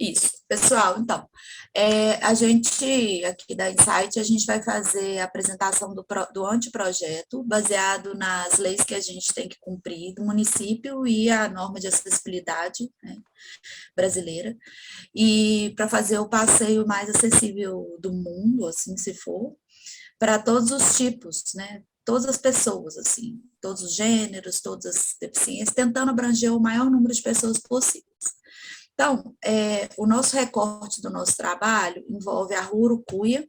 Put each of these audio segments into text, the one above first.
Isso, pessoal, então, a gente, aqui da Insight, a gente vai fazer a apresentação do anteprojeto, baseado nas leis que a gente tem que cumprir do município e a norma de acessibilidade, né, brasileira, e para fazer o passeio mais acessível do mundo, assim, se for, para todos os tipos, né, todas as pessoas, assim, todos os gêneros, todas as deficiências, tentando abranger o maior número de pessoas possível. Então, o nosso recorte do nosso trabalho envolve a Rua Urucuia,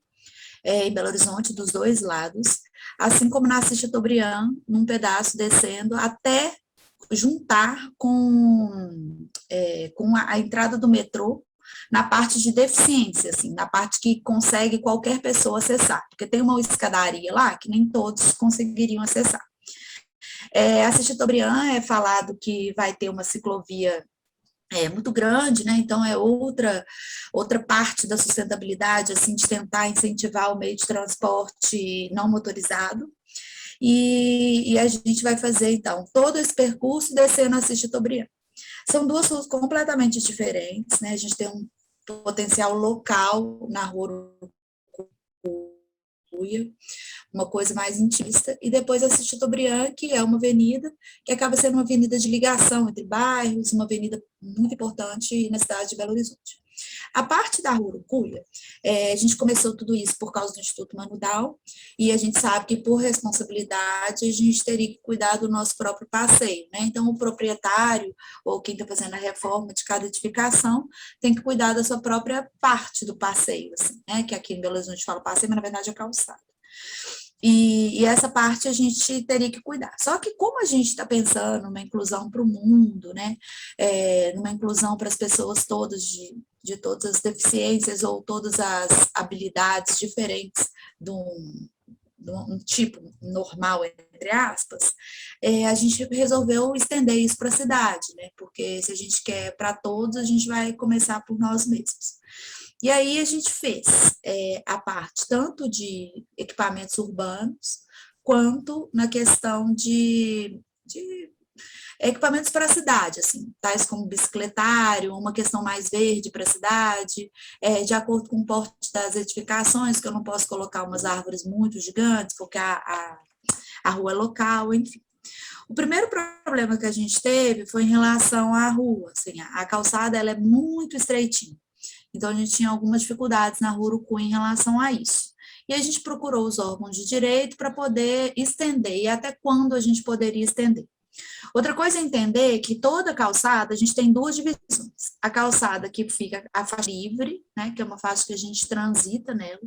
em Belo Horizonte, dos dois lados, assim como na Assis Chateaubriand, num pedaço descendo até juntar com a entrada do metrô na parte de deficiência, assim, na parte que consegue qualquer pessoa acessar, porque tem uma escadaria lá que nem todos conseguiriam acessar. Assis Chateaubriand é falado que vai ter uma ciclovia muito grande, né? Então é outra parte da sustentabilidade, assim, de tentar incentivar o meio de transporte não motorizado. E a gente vai fazer, então, todo esse percurso descendo a Assis Chateaubriand. São duas ruas completamente diferentes, né? A gente tem um potencial local na rua Urucuia, uma coisa mais intimista, e depois a Assis Chateaubriand, que é uma avenida que acaba sendo uma avenida de ligação entre bairros, uma avenida muito importante na cidade de Belo Horizonte. A parte da Rua Urucuia, a gente começou tudo isso por causa do Instituto Mano Dal, e a gente sabe que, por responsabilidade, a gente teria que cuidar do nosso próprio passeio, né? Então, o proprietário, ou quem está fazendo a reforma de cada edificação, tem que cuidar da sua própria parte do passeio, assim, né? Que aqui em Belo Horizonte fala passeio, mas na verdade é calçada. E essa parte a gente teria que cuidar. Só que como a gente está pensando numa inclusão para o mundo, né, numa inclusão para as pessoas todas de todas as deficiências ou todas as habilidades diferentes de um tipo normal, entre aspas, a gente resolveu estender isso para a cidade, né, porque se a gente quer para todos, a gente vai começar por nós mesmos. E aí a gente fez a parte tanto de equipamentos urbanos, quanto na questão de equipamentos para a cidade, assim, tais como bicicletário, uma questão mais verde para a cidade, de acordo com o porte das edificações, que eu não posso colocar umas árvores muito gigantes, porque a rua é local, enfim. O primeiro problema que a gente teve foi em relação à rua, assim, a calçada ela é muito estreitinha. Então, a gente tinha algumas dificuldades na Rua Urucuí em relação a isso. E a gente procurou os órgãos de direito para poder estender, e até quando a gente poderia estender. Outra coisa é entender que toda calçada, a gente tem duas divisões. A calçada que fica a faixa livre, né, que é uma faixa que a gente transita nela,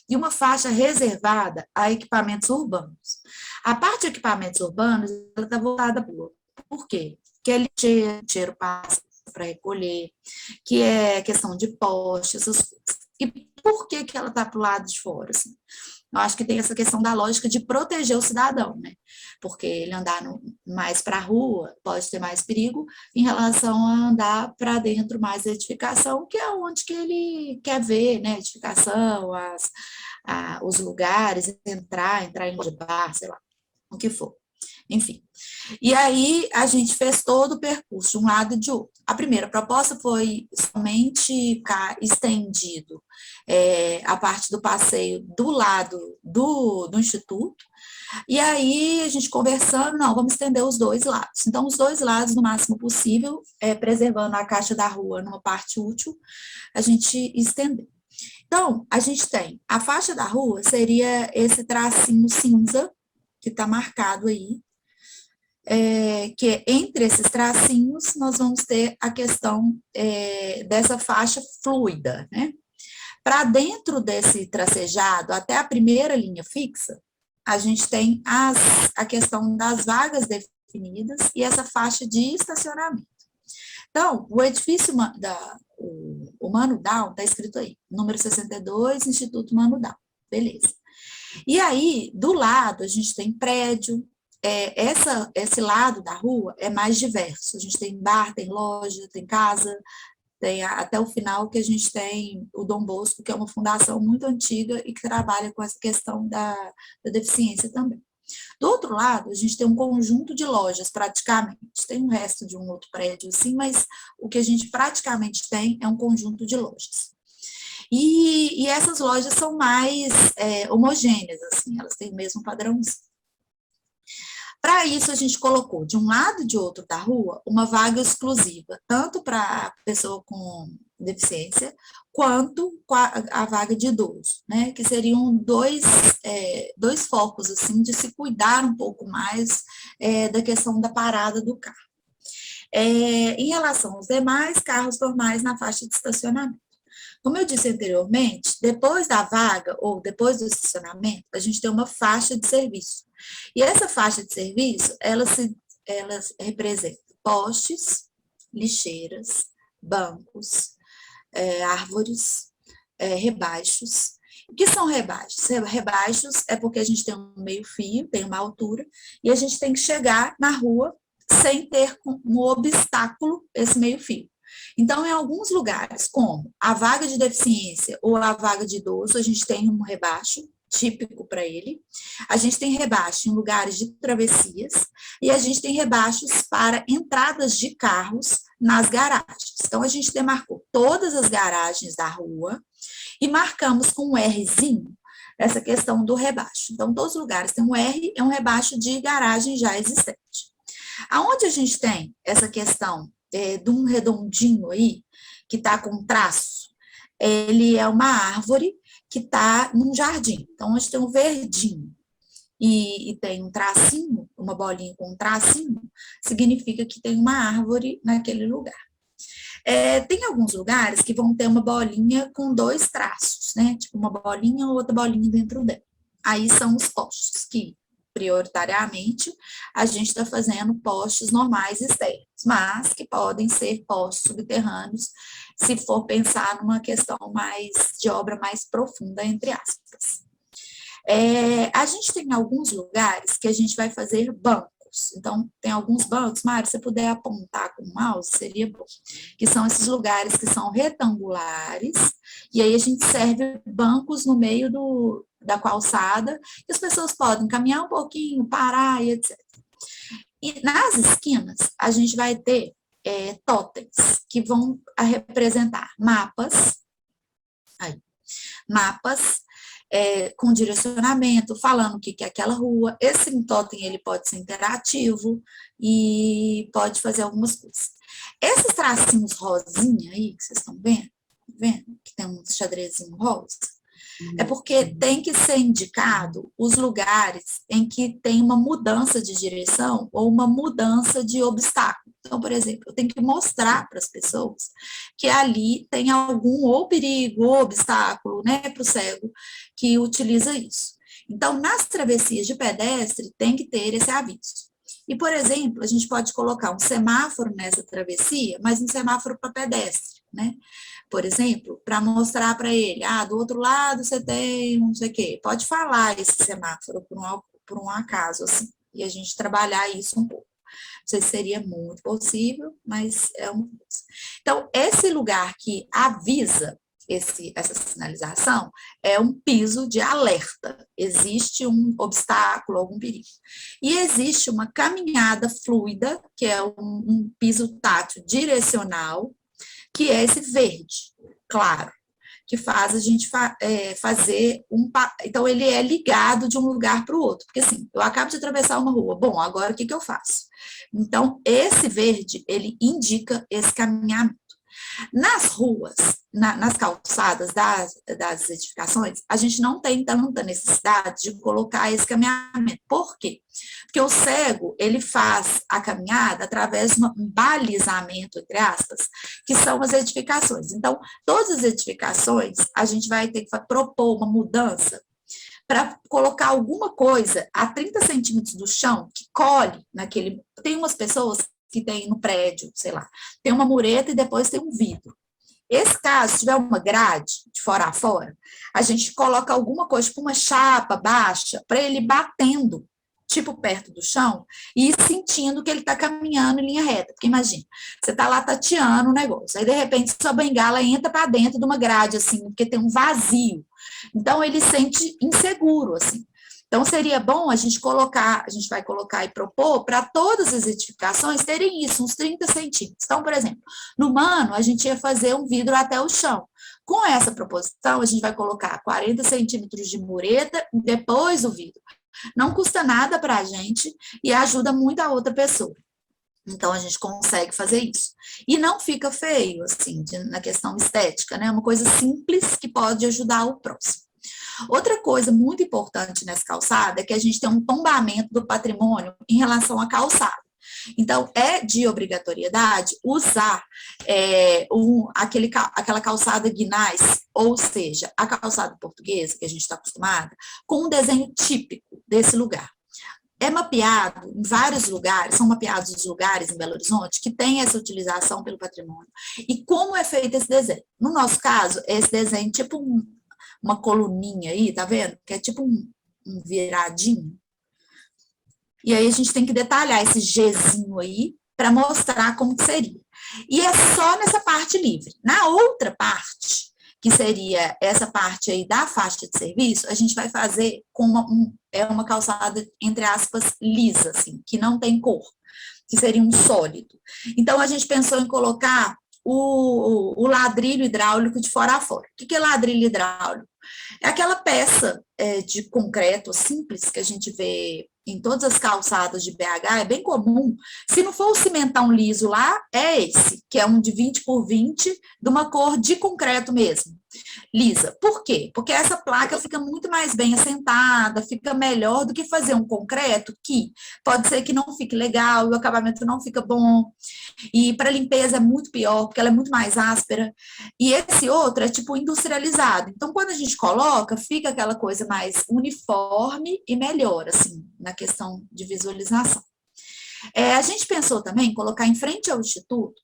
e uma faixa reservada a equipamentos urbanos. A parte de equipamentos urbanos, ela está voltada para a rua. Por quê? Porque é lixeiro passa para recolher, que é questão de poste, essas coisas. E por que, que ela está para o lado de fora? Assim? Eu acho que tem essa questão da lógica de proteger o cidadão, né? Porque ele andar mais para a rua pode ter mais perigo em relação a andar para dentro mais da edificação, que é onde que ele quer ver, né? A edificação, os lugares, entrar em de bar, sei lá, o que for. Enfim. E aí a gente fez todo o percurso, de um lado e de outro. A primeira proposta foi somente ficar estendido a parte do passeio do lado do Instituto, e aí a gente conversando, não, vamos estender os dois lados. Então, os dois lados, no máximo possível, preservando a caixa da rua numa parte útil, a gente estendeu. Então, a gente tem a faixa da rua, seria esse tracinho cinza, que está marcado aí, que entre esses tracinhos nós vamos ter a questão dessa faixa fluida, né? Para dentro desse tracejado, até a primeira linha fixa, a gente tem a questão das vagas definidas e essa faixa de estacionamento. Então, o edifício o Mano Down está escrito aí, número 62, Instituto Mano Down, beleza. E aí, do lado, a gente tem prédio, esse lado da rua é mais diverso. A gente tem bar, tem loja, tem casa, tem até o final que a gente tem o Dom Bosco, que é uma fundação muito antiga e que trabalha com essa questão da deficiência também. Do outro lado, a gente tem um conjunto de lojas, praticamente. Tem um resto de um outro prédio, assim, mas o que a gente praticamente tem é um conjunto de lojas. E essas lojas são mais homogêneas, assim, elas têm o mesmo padrãozinho. Para isso, a gente colocou de um lado e de outro da rua uma vaga exclusiva, tanto para pessoa com deficiência, quanto a vaga de idoso, né? Que seriam dois focos, assim, de se cuidar um pouco mais da questão da parada do carro. Em relação aos demais, carros normais na faixa de estacionamento. Como eu disse anteriormente, depois da vaga ou depois do estacionamento, a gente tem uma faixa de serviço. E essa faixa de serviço, elas representam postes, lixeiras, bancos, árvores, rebaixos. O que são rebaixos? Rebaixos é porque a gente tem um meio-fio, tem uma altura, e a gente tem que chegar na rua sem ter um obstáculo esse meio-fio. Então, em alguns lugares, como a vaga de deficiência ou a vaga de idoso, a gente tem um rebaixo típico para ele. A gente tem rebaixo em lugares de travessias e a gente tem rebaixos para entradas de carros nas garagens. Então, a gente demarcou todas as garagens da rua e marcamos com um Rzinho essa questão do rebaixo. Então, todos os lugares tem um R, é um rebaixo de garagem já existente. Aonde a gente tem essa questão de um redondinho aí, que está com traço, ele é uma árvore que está num jardim. Então, onde tem um verdinho e tem um tracinho, uma bolinha com um tracinho, significa que tem uma árvore naquele lugar. Tem alguns lugares que vão ter uma bolinha com dois traços, né? Tipo uma bolinha ou outra bolinha dentro dela. Aí são os postes que prioritariamente, a gente está fazendo postes normais externos, mas que podem ser postes subterrâneos, se for pensar numa questão mais de obra mais profunda, entre aspas. A gente tem alguns lugares que a gente vai fazer bancos. Então, tem alguns bancos, Mário, se você puder apontar com o mouse, seria bom. Que são esses lugares que são retangulares, e aí a gente serve bancos no meio da calçada, e as pessoas podem caminhar um pouquinho, parar e etc. E nas esquinas, a gente vai ter totens, que vão representar mapas, com direcionamento, falando o que é aquela rua. Esse totem, ele pode ser interativo e pode fazer algumas coisas. Esses tracinhos rosinha aí, que vocês estão vendo? Que tem um xadrezinho rosa? É porque tem que ser indicado os lugares em que tem uma mudança de direção ou uma mudança de obstáculo. Então, por exemplo, eu tenho que mostrar para as pessoas que ali tem algum ou perigo ou obstáculo, né, para o cego que utiliza isso. Então, nas travessias de pedestre, tem que ter esse aviso. E, por exemplo, a gente pode colocar um semáforo nessa travessia, mas um semáforo para pedestre, né? Por exemplo, para mostrar para ele, do outro lado você tem não sei o quê. Pode falar esse semáforo por um acaso, assim, e a gente trabalhar isso um pouco. Não sei se seria muito possível, mas é uma coisa. Então, esse lugar que avisa essa sinalização é um piso de alerta. Existe um obstáculo, algum perigo. E existe uma caminhada fluida, que é um piso tátil direcional, que é esse verde, claro, que faz a gente fazer Então, ele é ligado de um lugar para o outro, porque assim, eu acabo de atravessar uma rua, bom, agora o que eu faço? Então, esse verde, ele indica esse caminhamento. Nas ruas, nas calçadas das edificações, a gente não tem tanta necessidade de colocar esse caminhamento. Por quê? Porque o cego, ele faz a caminhada através de um balizamento, entre aspas, que são as edificações. Então, todas as edificações, a gente vai ter que propor uma mudança para colocar alguma coisa a 30 centímetros do chão que colhe naquele... Tem umas pessoas que tem no prédio, sei lá, tem uma mureta e depois tem um vidro. Esse caso, se tiver uma grade de fora a fora, a gente coloca alguma coisa, tipo uma chapa baixa, para ele batendo, tipo perto do chão, e ir sentindo que ele está caminhando em linha reta. Porque imagina, você está lá tateando o negócio, aí de repente sua bengala entra para dentro de uma grade, assim, porque tem um vazio. Então ele sente inseguro, assim. Então, seria bom a gente vai colocar e propor para todas as edificações terem isso, uns 30 centímetros. Então, por exemplo, no Mano, a gente ia fazer um vidro até o chão. Com essa proposição, a gente vai colocar 40 centímetros de mureta e depois o vidro. Não custa nada para a gente e ajuda muito a outra pessoa. Então, a gente consegue fazer isso. E não fica feio, assim, na questão estética, né? É uma coisa simples que pode ajudar o próximo. Outra coisa muito importante nessa calçada é que a gente tem um tombamento do patrimônio em relação à calçada. Então, é de obrigatoriedade usar aquela calçada guinais, ou seja, a calçada portuguesa, que a gente está acostumada, com um desenho típico desse lugar. É mapeado em vários lugares, são mapeados os lugares em Belo Horizonte que tem essa utilização pelo patrimônio. E como é feito esse desenho? No nosso caso, esse desenho tipo uma coluninha aí, tá vendo? Que é tipo um viradinho. E aí a gente tem que detalhar esse Gzinho aí para mostrar como que seria. E é só nessa parte livre. Na outra parte, que seria essa parte aí da faixa de serviço, a gente vai fazer com uma calçada, entre aspas, lisa, assim, que não tem cor, que seria um sólido. Então, a gente pensou em colocar o ladrilho hidráulico de fora a fora. O que é ladrilho hidráulico? É aquela peça de concreto simples que a gente vê em todas as calçadas de BH, é bem comum. Se não for o cimentão liso lá, é esse, que é um de 20 por 20, de uma cor de concreto mesmo, lisa. Por quê? Porque essa placa fica muito mais bem assentada, fica melhor do que fazer um concreto que pode ser que não fique legal, o acabamento não fica bom, e para limpeza é muito pior, porque ela é muito mais áspera. E esse outro é tipo industrializado. Então, quando a gente coloca, fica aquela coisa mais uniforme e melhor, assim, na questão de visualização. A gente pensou também em colocar em frente ao Instituto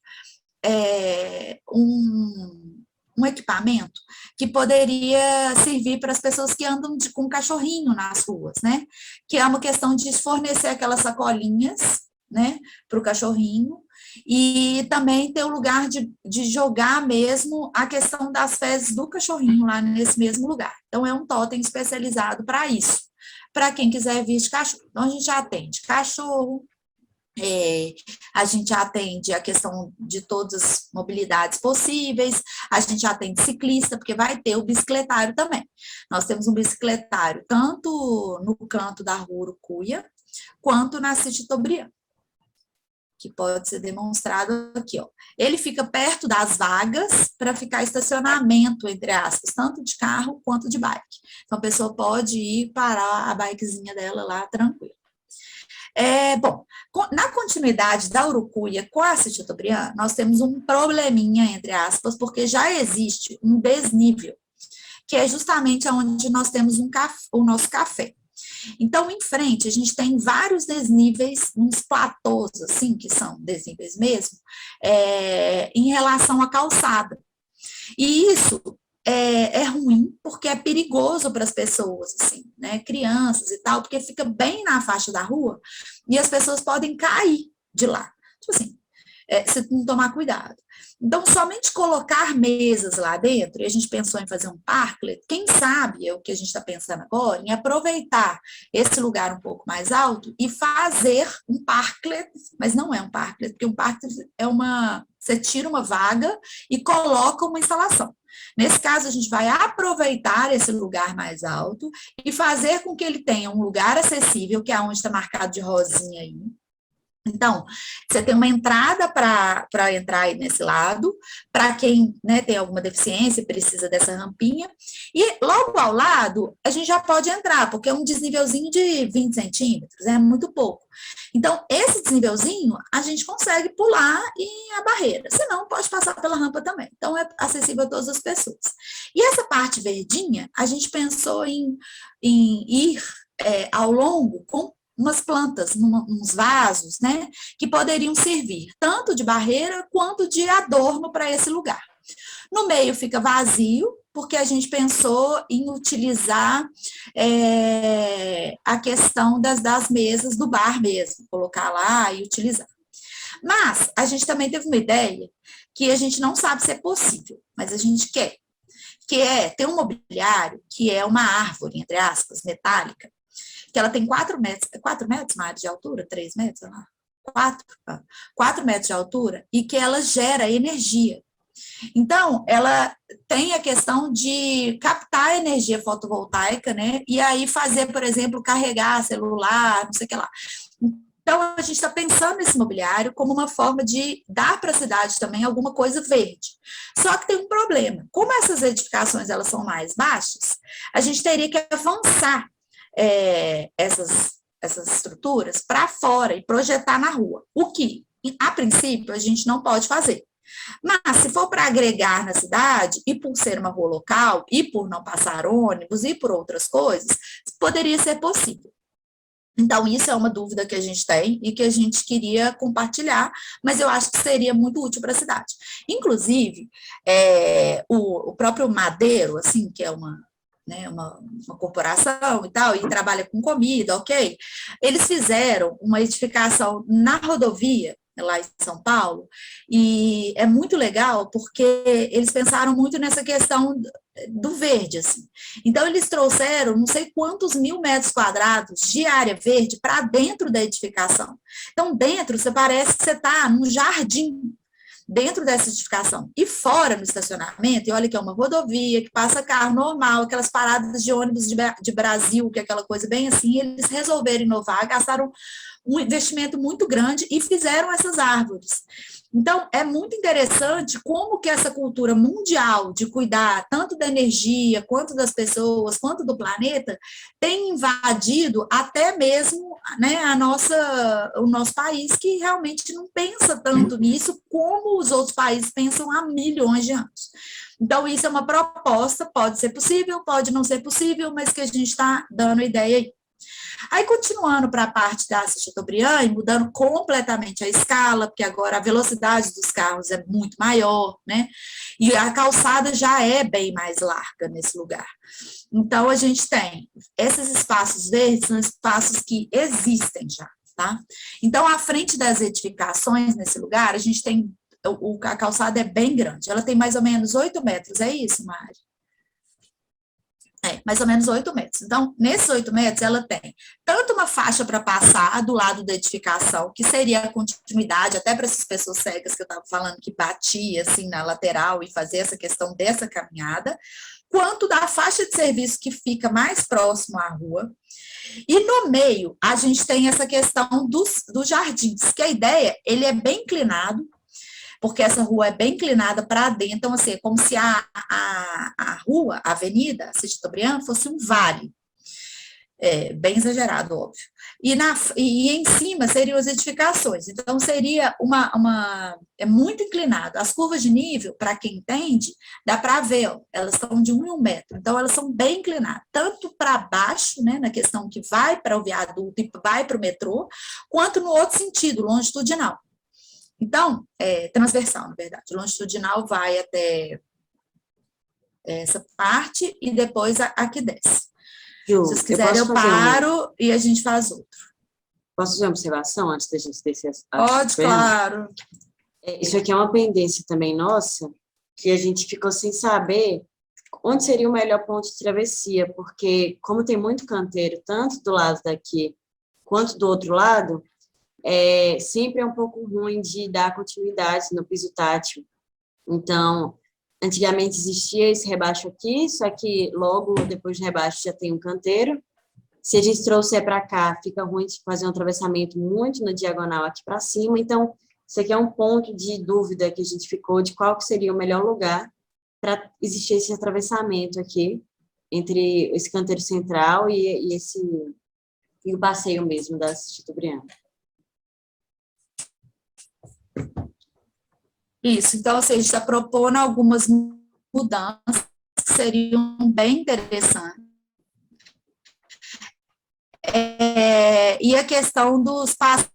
um equipamento que poderia servir para as pessoas que andam com cachorrinho nas ruas, né? Que é uma questão de fornecer aquelas sacolinhas, né, para o cachorrinho, e também ter o lugar de jogar mesmo a questão das fezes do cachorrinho lá nesse mesmo lugar. Então, é um totem especializado para isso, para quem quiser vir de cachorro. Então, a gente atende cachorro, a gente atende a questão de todas as mobilidades possíveis, a gente atende ciclista, porque vai ter o bicicletário também. Nós temos um bicicletário tanto no canto da rua Urucuia, quanto na City Tobriand, que pode ser demonstrado aqui, ó. Ele fica perto das vagas para ficar estacionamento, entre aspas, tanto de carro quanto de bike. Então, a pessoa pode ir parar a bikezinha dela lá tranquilo. Bom, na continuidade da Urucuia com a City Tobriand, nós temos um probleminha, entre aspas, porque já existe um desnível, que é justamente onde nós temos o nosso café. Então, em frente, a gente tem vários desníveis, uns platôs, assim, que são desníveis mesmo, em relação à calçada. E isso é ruim, porque é perigoso para as pessoas, assim, né, crianças e tal, porque fica bem na faixa da rua e as pessoas podem cair de lá. Tipo assim, se não tomar cuidado. Então, somente colocar mesas lá dentro, e a gente pensou em fazer um parklet, quem sabe, é o que a gente está pensando agora, em aproveitar esse lugar um pouco mais alto e fazer um parklet, mas não é um parklet, porque um parklet você tira uma vaga e coloca uma instalação. Nesse caso, a gente vai aproveitar esse lugar mais alto e fazer com que ele tenha um lugar acessível, que é onde está marcado de rosinha aí. Então, você tem uma entrada para entrar aí nesse lado, para quem, né, tem alguma deficiência e precisa dessa rampinha, e logo ao lado a gente já pode entrar, porque é um desnivelzinho de 20 centímetros, é muito pouco. Então, esse desnivelzinho a gente consegue pular e a barreira, senão pode passar pela rampa também. Então, é acessível a todas as pessoas. E essa parte verdinha, a gente pensou em ir ao longo com umas plantas, uns vasos, né, que poderiam servir tanto de barreira quanto de adorno para esse lugar. No meio fica vazio, porque a gente pensou em utilizar a questão das mesas do bar mesmo, colocar lá e utilizar. Mas a gente também teve uma ideia que a gente não sabe se é possível, mas a gente quer, que é ter um mobiliário que é uma árvore, entre aspas, metálica, que ela tem 4 metros, Mari, de altura, 3 metros, sei lá, 4 metros de altura, e que ela gera energia. Então, ela tem a questão de captar energia fotovoltaica, né? E aí fazer, por exemplo, carregar celular, não sei o que lá. Então, a gente está pensando nesse mobiliário como uma forma de dar para a cidade também alguma coisa verde. Só que tem um problema. Como essas edificações elas são mais baixas, a gente teria que avançar essas estruturas para fora e projetar na rua. O que, a princípio, a gente não pode fazer. Mas, se for para agregar na cidade, e por ser uma rua local, e por não passar ônibus, e por outras coisas, poderia ser possível. Então, isso é uma dúvida que a gente tem e que a gente queria compartilhar, mas eu acho que seria muito útil para a cidade. Inclusive, o próprio Madeiro, assim, que é uma corporação e tal, e trabalha com comida, ok? Eles fizeram uma edificação na rodovia, lá em São Paulo, e é muito legal porque eles pensaram muito nessa questão do verde, assim. Então, eles trouxeram não sei quantos 1.000 metros quadrados de área verde para dentro da edificação. Então, dentro, você parece que você está num jardim, dentro dessa edificação. E fora no estacionamento, e olha que é uma rodovia, que passa carro normal, aquelas paradas de ônibus de Brasil, que é aquela coisa bem assim, eles resolveram inovar, gastaram um investimento muito grande e fizeram essas árvores. Então, é muito interessante como que essa cultura mundial de cuidar tanto da energia, quanto das pessoas, quanto do planeta, tem invadido até mesmo, né, o nosso país, que realmente não pensa tanto nisso como os outros países pensam há milhões de anos. Então, isso é uma proposta, pode ser possível, pode não ser possível, mas que a gente está dando ideia aí. Aí, continuando para a parte da Chateaubriand, e mudando completamente a escala, porque agora a velocidade dos carros é muito maior, né? E a calçada já é bem mais larga nesse lugar. Então, a gente tem esses espaços verdes, são espaços que existem já, tá? Então, à frente das edificações nesse lugar, a gente tem, a calçada é bem grande, ela tem mais ou menos 8 metros, é isso, Mari? Mais ou menos 8 metros. Então, nesses 8 metros, ela tem tanto uma faixa para passar do lado da edificação, que seria a continuidade, até para essas pessoas cegas que eu estava falando, que batia assim na lateral e fazia essa questão dessa caminhada, quanto da faixa de serviço que fica mais próximo à rua. E no meio, a gente tem essa questão dos jardins, que a ideia, ele é bem inclinado, porque essa rua é bem inclinada para dentro, então, assim, é como se a rua, a avenida, a Chateaubriand, fosse um vale, bem exagerado, óbvio. E em cima seriam as edificações, então seria é muito inclinado. As curvas de nível, para quem entende, dá para ver, ó, elas são de 1 em 1 metro, então elas são bem inclinadas, tanto para baixo, né, na questão que vai para o viaduto e vai para o metrô, quanto no outro sentido, longitudinal. Então, transversal, na verdade. Longitudinal vai até essa parte e depois aqui desce. Ju, se vocês quiserem, eu paro e a gente faz outro. Posso fazer uma observação antes da gente descer Pode, claro. Isso aqui é uma pendência também nossa, que a gente ficou sem saber onde seria o melhor ponto de travessia, porque como tem muito canteiro, tanto do lado daqui quanto do outro lado, sempre é um pouco ruim de dar continuidade no piso tátil. Então, antigamente existia esse rebaixo aqui, só que logo depois do rebaixo já tem um canteiro. Se a gente trouxer para cá, fica ruim de fazer um atravessamento muito na diagonal aqui para cima. Então, isso aqui é um ponto de dúvida que a gente ficou de qual que seria o melhor lugar para existir esse atravessamento aqui entre esse canteiro central e o passeio mesmo da Chateaubriand. Isso, então, a gente está propondo algumas mudanças que seriam bem interessantes. E a questão dos passeios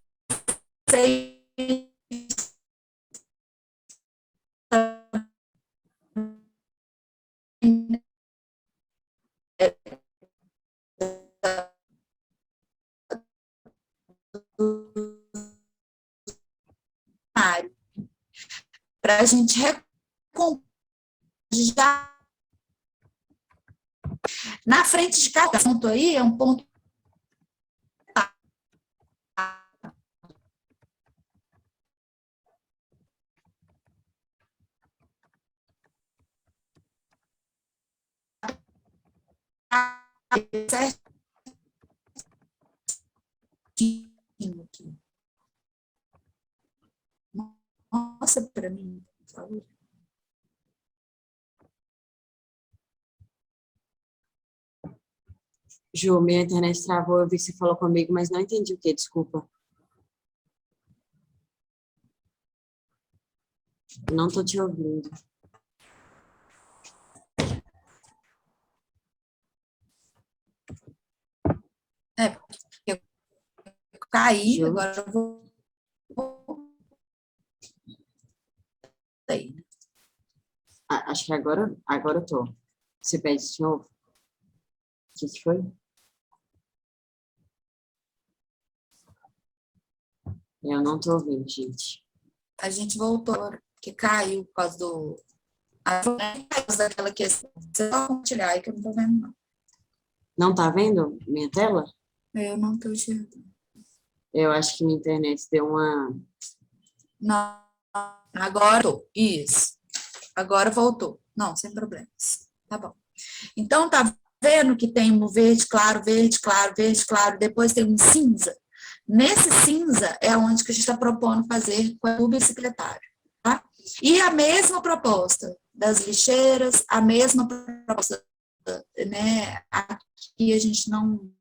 para a gente já na frente de cada ponto aí é um ponto certinho aqui. Mostra para mim, por favor. Ju, minha internet travou, eu vi que você falou comigo, mas não entendi o que, desculpa. Não estou te ouvindo. Porque eu caí, Ju? agora eu vou... Acho que agora eu tô. Você pede de novo? O que foi? Eu não tô ouvindo, gente. A gente voltou, porque caiu por causa do... Por causa daquela questão. Você vai compartilhar aí que eu não tô vendo, não. Não tá vendo minha tela? Eu não tô enxergando. Eu acho que minha internet deu uma... Não, agora voltou. Isso. Agora voltou. Não, sem problemas. Tá bom. Então, tá vendo que tem um verde claro, verde claro, verde claro, depois tem um cinza? Nesse cinza é onde que a gente está propondo fazer com o bicicletário, tá? E a mesma proposta das lixeiras, a mesma proposta, né? Aqui a gente não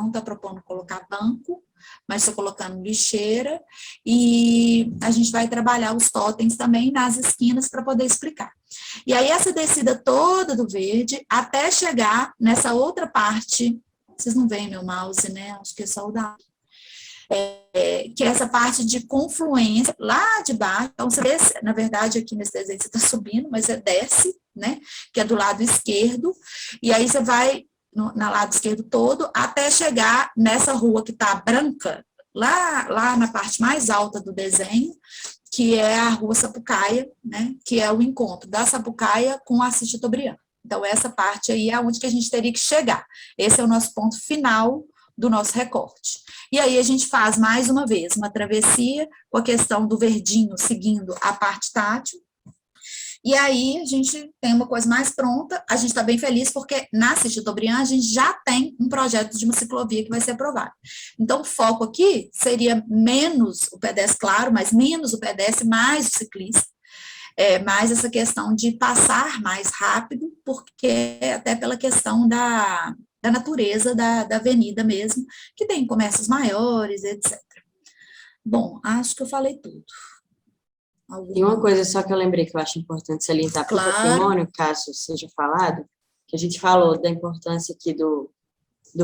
está propondo colocar banco, mas está colocando lixeira, e a gente vai trabalhar os totens também nas esquinas para poder explicar. E aí essa descida toda do verde, até chegar nessa outra parte, vocês não veem meu mouse, né? Acho que é só o da... que é essa parte de confluência lá de baixo. Então, você desce, na verdade, aqui nesse desenho você está subindo, mas você desce, né? Que é do lado esquerdo, e aí você vai na lado esquerdo todo, até chegar nessa rua que está branca, lá na parte mais alta do desenho, que é a Rua Sapucaia, né, que é o encontro da Sapucaia com a Assis Chateaubriand. Então, essa parte aí é onde que a gente teria que chegar. Esse é o nosso ponto final do nosso recorte. E aí a gente faz, mais uma vez, uma travessia com a questão do verdinho seguindo a parte tátil. E aí a gente tem uma coisa mais pronta, a gente está bem feliz porque na Assis Chateaubriand a gente já tem um projeto de uma ciclovia que vai ser aprovado. Então o foco aqui seria menos o pedestre, claro, mas menos o pedestre, mais o ciclista, mais essa questão de passar mais rápido, porque até pela questão da natureza da avenida mesmo, que tem comércios maiores, etc. Bom, acho que eu falei tudo. Tem uma coisa só que eu lembrei que eu acho importante salientar para o patrimônio, caso seja falado, que a gente falou da importância aqui do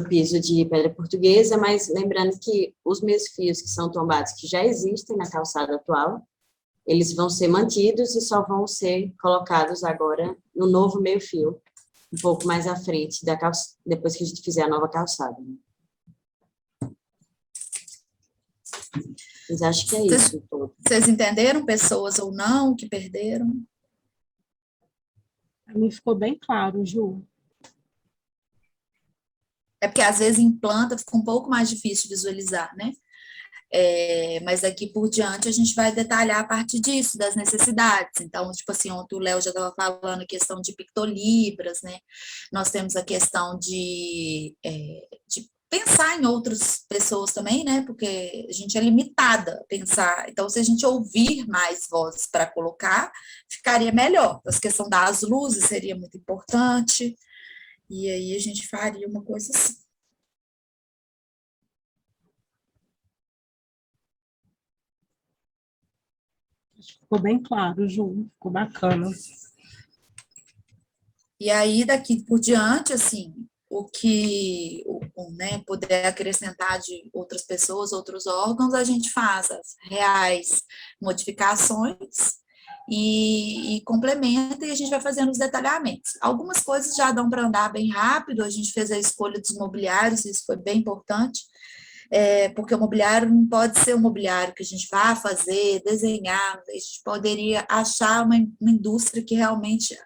piso de pedra portuguesa, mas lembrando que os meios fios que são tombados, que já existem na calçada atual, eles vão ser mantidos e só vão ser colocados agora no novo meio fio, um pouco mais à frente, depois que a gente fizer a nova calçada. Mas acho que é isso. Vocês entenderam? Pessoas ou não que perderam? Para mim ficou bem claro, Ju. É porque às vezes em planta fica um pouco mais difícil de visualizar, né? Mas daqui por diante a gente vai detalhar a partir disso, das necessidades. Então, tipo assim, ontem o Léo já estava falando a questão de pictolibras, né? Nós temos a questão de pensar em outras pessoas também, né? Porque a gente é limitada a pensar. Então, se a gente ouvir mais vozes para colocar, ficaria melhor. A questão das luzes seria muito importante. E aí a gente faria uma coisa assim. Ficou bem claro, Ju. Ficou bacana. E aí, daqui por diante, assim, o que né, puder acrescentar de outras pessoas, outros órgãos, a gente faz as reais modificações e complementa, e a gente vai fazendo os detalhamentos. Algumas coisas já dão para andar bem rápido, a gente fez a escolha dos mobiliários, isso foi bem importante, porque o mobiliário não pode ser um mobiliário que a gente vá fazer, desenhar, a gente poderia achar uma indústria que realmente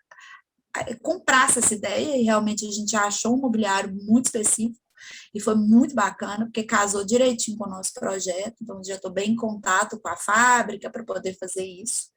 comprasse essa ideia, e realmente a gente achou um mobiliário muito específico, e foi muito bacana, porque casou direitinho com o nosso projeto, então já estou bem em contato com a fábrica para poder fazer isso.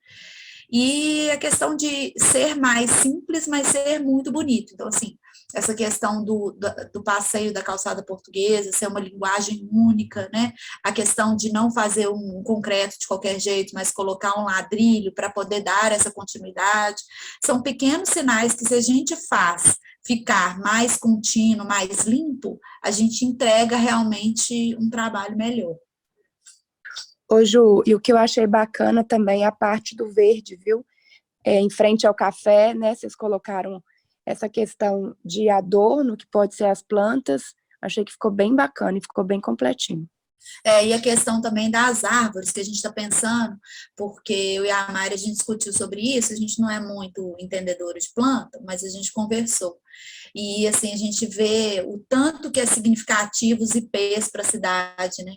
E a questão de ser mais simples, mas ser muito bonito. Então, assim, essa questão do passeio da calçada portuguesa, ser uma linguagem única, né? A questão de não fazer um concreto de qualquer jeito, mas colocar um ladrilho para poder dar essa continuidade. São pequenos sinais que, se a gente faz ficar mais contínuo, mais limpo, a gente entrega realmente um trabalho melhor. Ô, Ju, e o que eu achei bacana também é a parte do verde, viu? Em frente ao café, né? Vocês colocaram essa questão de adorno, que pode ser as plantas. Achei que ficou bem bacana e ficou bem completinho. E a questão também das árvores, que a gente está pensando, porque eu e a Mari, a gente discutiu sobre isso, a gente não é muito entendedora de planta, mas a gente conversou. E, assim, a gente vê o tanto que é significativo os ipês para a cidade, né?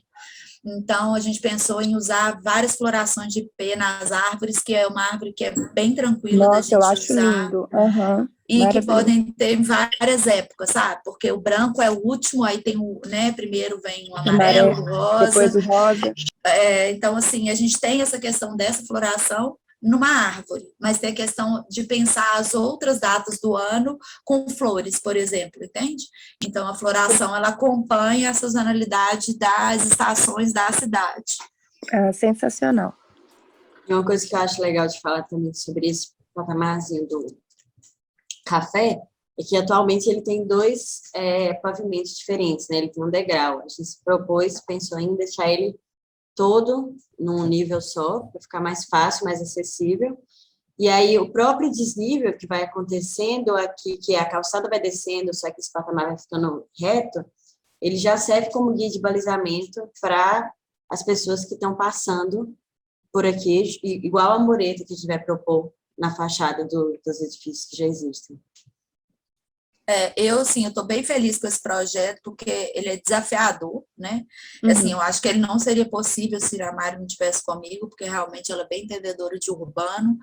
Então, a gente pensou em usar várias florações de ipê nas árvores, que é uma árvore que é bem tranquila da gente usar. Nossa, eu acho lindo. Uhum. E que podem ter em várias épocas, sabe? Porque o branco é o último, aí tem o, né, primeiro vem o amarelo, o rosa. Depois o rosa. Então, assim, a gente tem essa questão dessa floração numa árvore, mas tem a questão de pensar as outras datas do ano com flores, por exemplo, entende? Então, a floração, ela acompanha a sazonalidade das estações da cidade. Sensacional. E uma coisa que eu acho legal de falar também sobre esse patamarzinho do café é que atualmente ele tem dois pavimentos diferentes, né? Ele tem um degrau. A gente se propôs, pensou em deixar ele todo num nível só, para ficar mais fácil, mais acessível. E aí o próprio desnível que vai acontecendo aqui, que a calçada vai descendo, só que esse patamar vai ficando reto, ele já serve como guia de balizamento para as pessoas que estão passando por aqui, igual a mureta que a gente vai propor na fachada dos edifícios que já existem. Eu estou bem feliz com esse projeto, porque ele é desafiador, né? Assim, eu acho que ele não seria possível se a Mari não estivesse comigo, porque realmente ela é bem entendedora de urbano,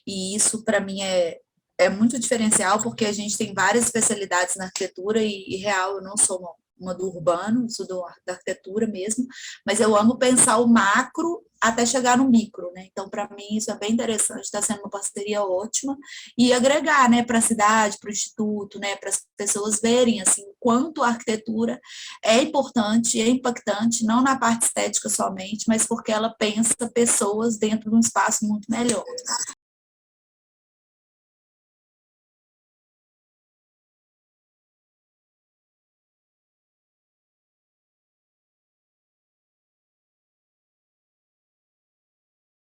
e isso, para mim, é muito diferencial, porque a gente tem várias especialidades na arquitetura, e real, eu não sou uma do urbano, sou da arquitetura mesmo, mas eu amo pensar o macro até chegar no micro, né? Então, para mim, isso é bem interessante, está sendo uma parceria ótima, e agregar, né, para a cidade, para o instituto, né, para as pessoas verem, assim, o quanto a arquitetura é importante, é impactante, não na parte estética somente, mas porque ela pensa pessoas dentro de um espaço muito melhor.